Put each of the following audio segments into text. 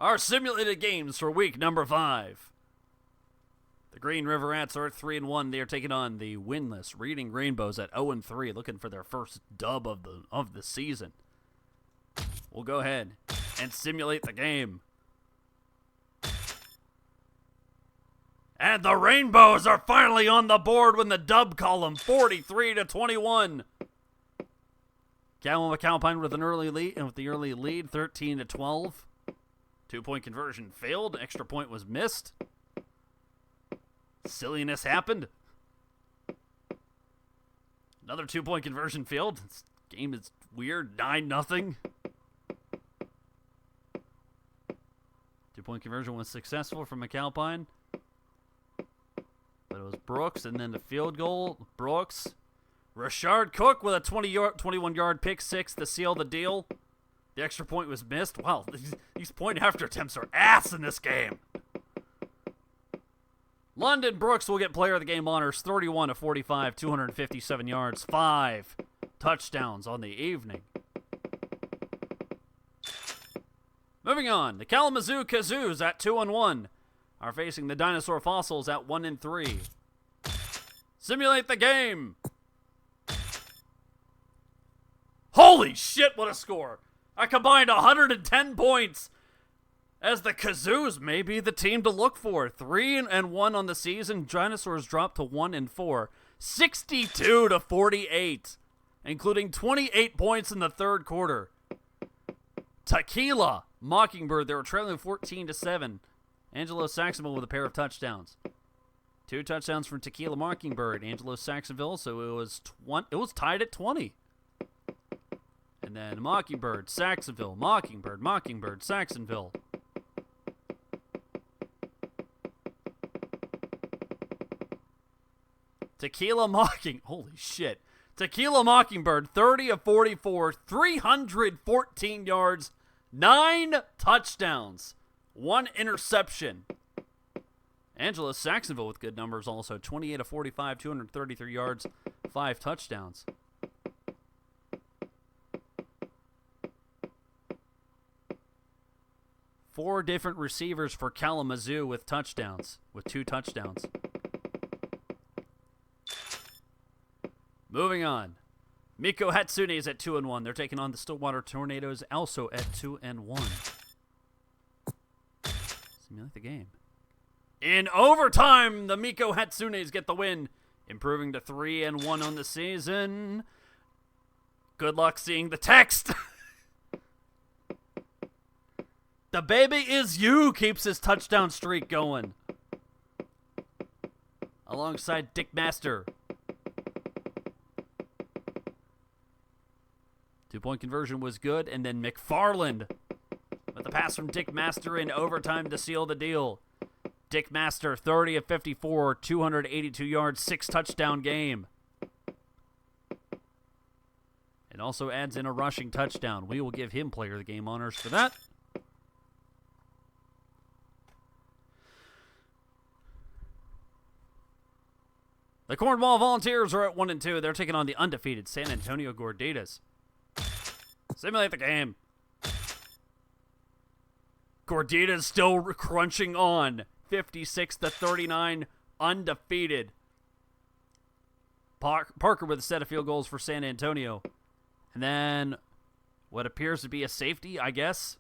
Our simulated games for week number 5. The Green River Rats are at 3-1. They are taking on the winless Reading Rainbows at 0-3, looking for their first dub of the season. We'll go ahead and simulate the game. And the Rainbows are finally on the board with the dub column, 43-21. Calvin McAlpine with an early lead, 13-12. 2-point conversion failed. Extra point was missed. Silliness happened. Another 2-point conversion failed. This game is weird. 9-0. 2-point conversion was successful from McAlpine. But it was Brooks, and then the field goal. Brooks. Rashard Cook with a 21-yard pick six to seal the deal. The extra point was missed. Wow, these point after attempts are ass in this game. London Brooks will get player of the game honors, 31-45, 257 yards, 5 touchdowns on the evening. Moving on, the Kalamazoo Kazoos at 2-1 are facing the Dinosaur Fossils at 1-3. Simulate the game. Holy shit, what a score. A combined 110 points as the Kazoos may be the team to look for. 3-1 on the season. Dinosaurs dropped to 1-4. 62-48, including 28 points in the third quarter. Tequila Mockingbird, they were trailing 14-7. Angelo Saxonville with a pair of touchdowns. 2 touchdowns from Tequila Mockingbird. Angelo Saxonville, so it was tied at 20. And then Mockingbird, Saxonville, Mockingbird, Mockingbird, Saxonville. Holy shit. Tequila Mockingbird, 30-44, 314 yards, 9 touchdowns, 1 interception. Angela Saxonville with good numbers also, 28-45, 233 yards, 5 touchdowns. Four different receivers for Kalamazoo with 2 touchdowns. Moving on. Miko Hatsune is at 2-1. They're taking on the Stillwater Tornadoes, also at 2-1. Simulate the game. In overtime, the Miko Hatsunes get the win, improving to 3-1 on the season. Good luck seeing the text. The baby is you keeps his touchdown streak going. Alongside Dick Master. 2-point conversion was good, and then McFarland with the pass from Dick Master in overtime to seal the deal. Dick Master, 30-54, 282 yards, 6 touchdown game. And also adds in a rushing touchdown. We will give him player of the game honors for that. The Cornwall Volunteers are at 1-2. They're taking on the undefeated San Antonio Gorditas. Simulate the game. Gorditas still crunching on. 56-39, undefeated. Parker with a set of field goals for San Antonio. And then what appears to be a safety, I guess.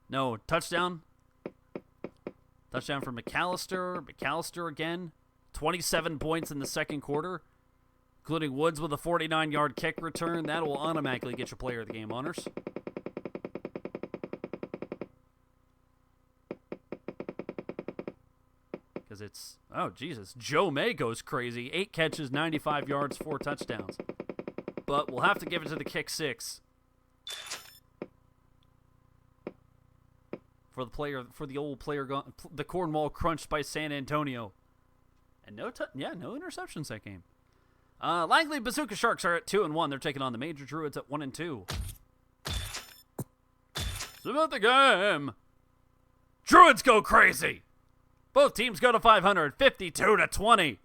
No, touchdown. Touchdown for McAllister. McAllister again. 27 points in the second quarter, including Woods with a 49-yard kick return. That will automatically get your player of the game honors. Because it's, oh, Jesus. Joe May goes crazy. 8 catches, 95 yards, 4 touchdowns. But we'll have to give it to the kick 6. For the old player, the Cornwall crunched by San Antonio. And no interceptions that game. Langley Bazooka Sharks are at 2-1. They're taking on the Major Druids at 1-2. So about the game. Druids go crazy. Both teams go to 500, 52-20.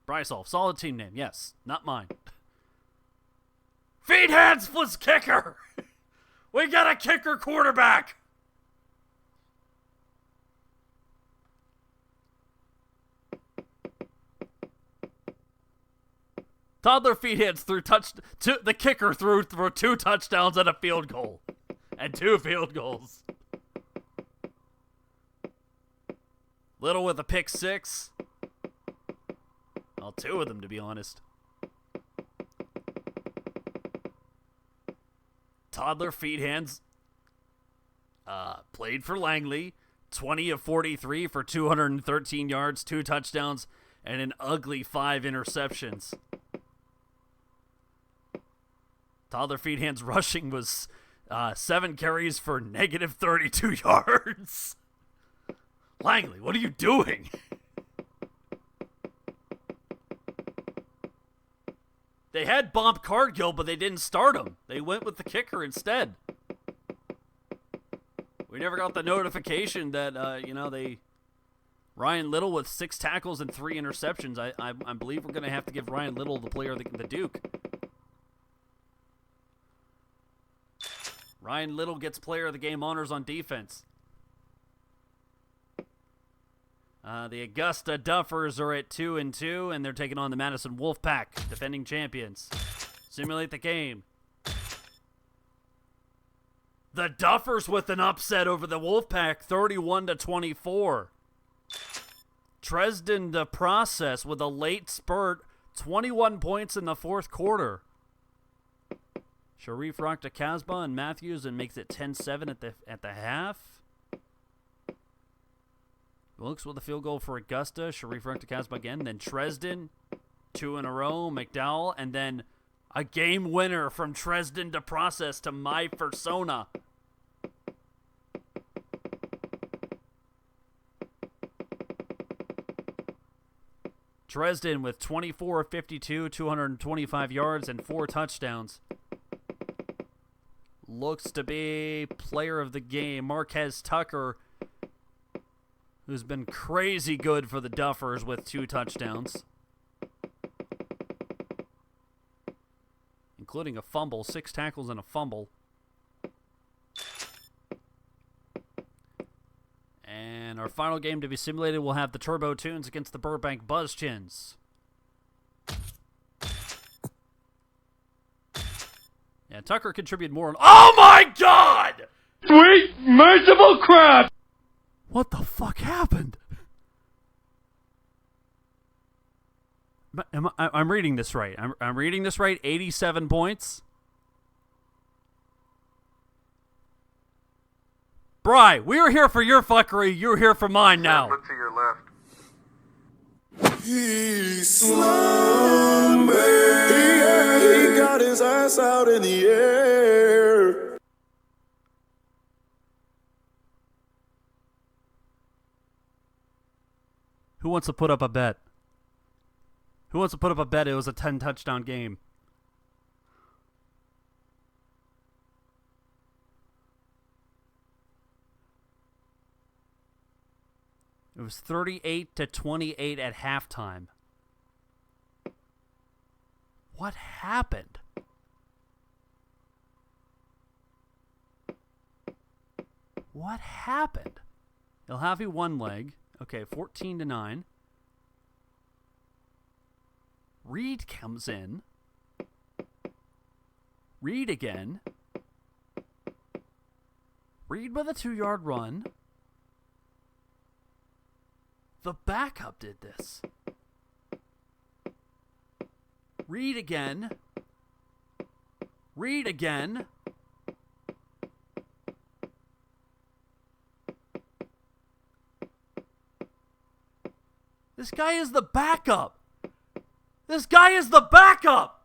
Brysolf, solid team name. Yes, not mine. Feed hands plus kicker. We got a kicker quarterback! Toddler feet hits through the kicker threw for 2 touchdowns and a field goal. And 2 field goals. Little with a pick 6. Well, 2 of them, to be honest. Toddler feet hands played for Langley. 20 of 43 for 213 yards, 2 touchdowns, and an ugly 5 interceptions. Toddler feet hands rushing was 7 carries for negative 32 yards. Langley, what are you doing? They had Bomb Cargill, but they didn't start him. They went with the kicker instead. We never got the notification that, Ryan Little with 6 tackles and 3 interceptions. I believe we're going to have to give Ryan Little the player of the Duke. Ryan Little gets player of the game honors on defense. The Augusta Duffers are at 2-2, and they're taking on the Madison Wolfpack, defending champions. Simulate the game. The Duffers with an upset over the Wolfpack, 31-24. Dresden the Process with a late spurt, 21 points in the 4th quarter. Sharif rocked to Casbah and Matthews and makes it 10-7 at the half. Wilkes with a field goal for Augusta. Sharif rocked to Casbah again. Then Dresden, 2 in a row. McDowell, and then a game winner from Dresden to Process to my persona. Dresden with 24 of 52, 225 yards, and 4 touchdowns. Looks to be player of the game. Marquez Tucker, who's been crazy good for the Duffers with 2 touchdowns, including a fumble, 6 tackles and a fumble. And our final game to be simulated will have the Turbo Tunes against the Burbank Buzzchins. Yeah, Tucker contributed more. Oh my God! Sweet merciful crap! What the fuck happened? I'm reading this right. I'm reading this right. 87 points. Bri, we were here for your fuckery. You're here for mine now. Look to your left. He slumbered. He got his ass out in the air. Who wants to put up a bet? Who wants to put up a bet it was a 10 touchdown game? It was 38-28 at halftime. What happened? What happened? Ilhavi one leg. Okay, 14-9. Reed comes in. Reed again. Reed with a 2-yard run. The backup did this. Reed again. Reed again. This guy is the backup. This guy is the backup.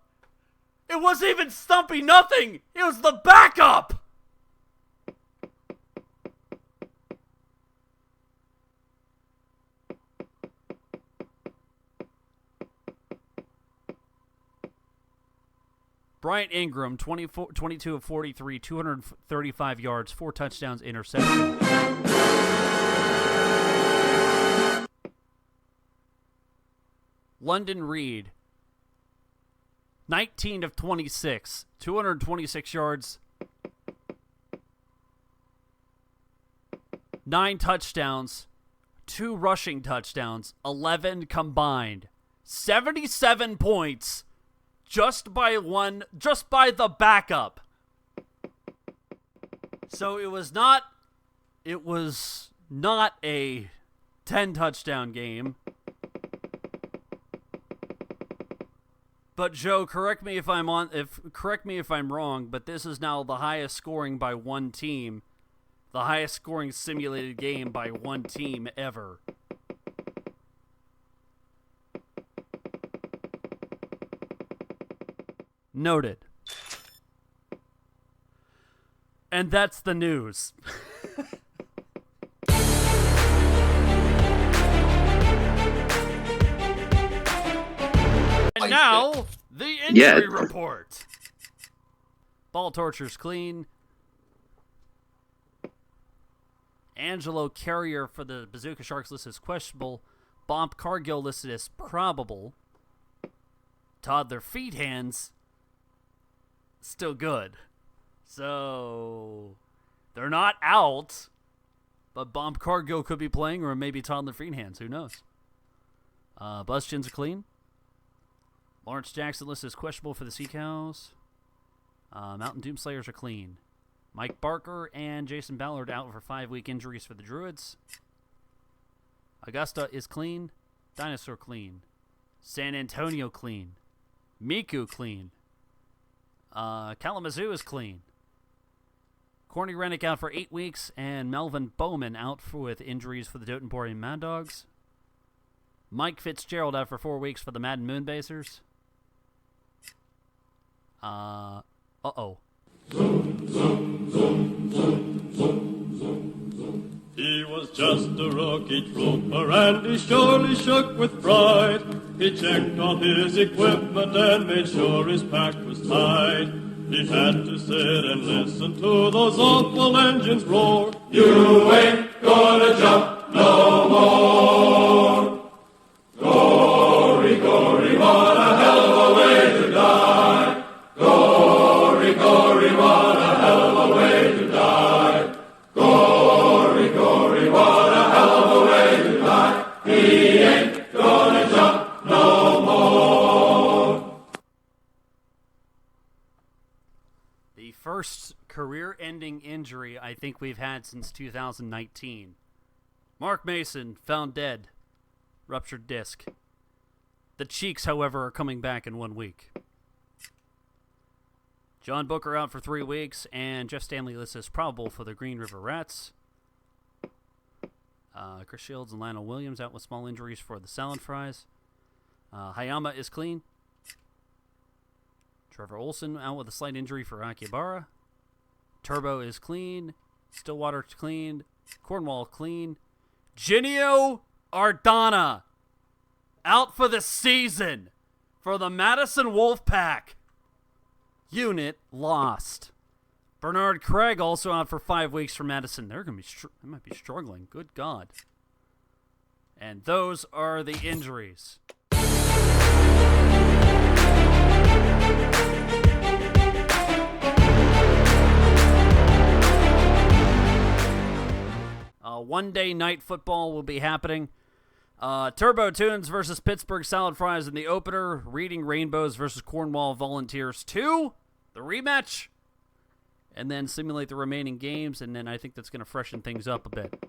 It wasn't even Stumpy nothing. It was the backup. Bryant Ingram, 22 of 43, 235 yards, 4 touchdowns, interception. London Reed, 19 of 26, 226 yards, 9 touchdowns, 2 rushing touchdowns, 11 combined. 77 points just by the backup. So it was not a 10 touchdown game. But Joe, correct me if I'm wrong, but this is now the highest scoring by one team, the highest scoring simulated game by one team ever. Noted. And that's the news. And now, the injury report. Ball torture's clean. Angelo Carrier for the Bazooka Sharks listed as questionable. Bob Cargill listed as probable. Toddler feet hands still good. So they're not out, but Bob Cargill could be playing, or maybe Toddler feet hands. Who knows? Buzz chins are clean. Lawrence Jackson listed as questionable for the Sea Cows. Mountain Doomslayers are clean. Mike Barker and Jason Ballard out for 5-week injuries for the Druids. Augusta is clean. Dinosaur clean. San Antonio clean. Miku clean. Kalamazoo is clean. Corny Rennick out for 8 weeks, and Melvin Bowman out with injuries for the Dotonbori Mad Dogs. Mike Fitzgerald out for 4 weeks for the Madden Moonbasers. Uh-oh. He was just a rookie trooper, and he surely shook with pride. He checked on his equipment and made sure his pack was tight. He had to sit and listen to those awful engines roar. You ain't gonna jump no more. Gory, gory, what a hell of a way to die. Gory, gory, what a hell of a way to die. Gory, gory, what a hell of a way to die. He ain't gonna jump no more. The first career-ending injury I think we've had since 2019. Mark Mason found dead. Ruptured disc. The cheeks, however, are coming back in 1 week. John Booker out for 3 weeks, and Jeff Stanley listed as probable for the Green River Rats. Chris Shields and Lionel Williams out with small injuries for the Salad Fries. Hayama is clean. Trevor Olson out with a slight injury for Akihabara. Turbo is clean. Stillwater clean. Cornwall clean. Genio Ardana out for the season for the Madison Wolfpack. Unit lost. Bernard Craig also out for 5 weeks for Madison. They're going to they might be struggling. Good God. And those are the injuries. One-day night football will be happening. Turbo Tunes versus Pittsburgh Salad Fries in the opener. Reading Rainbows versus Cornwall Volunteers 2, the rematch. And then simulate the remaining games, and then I think that's going to freshen things up a bit.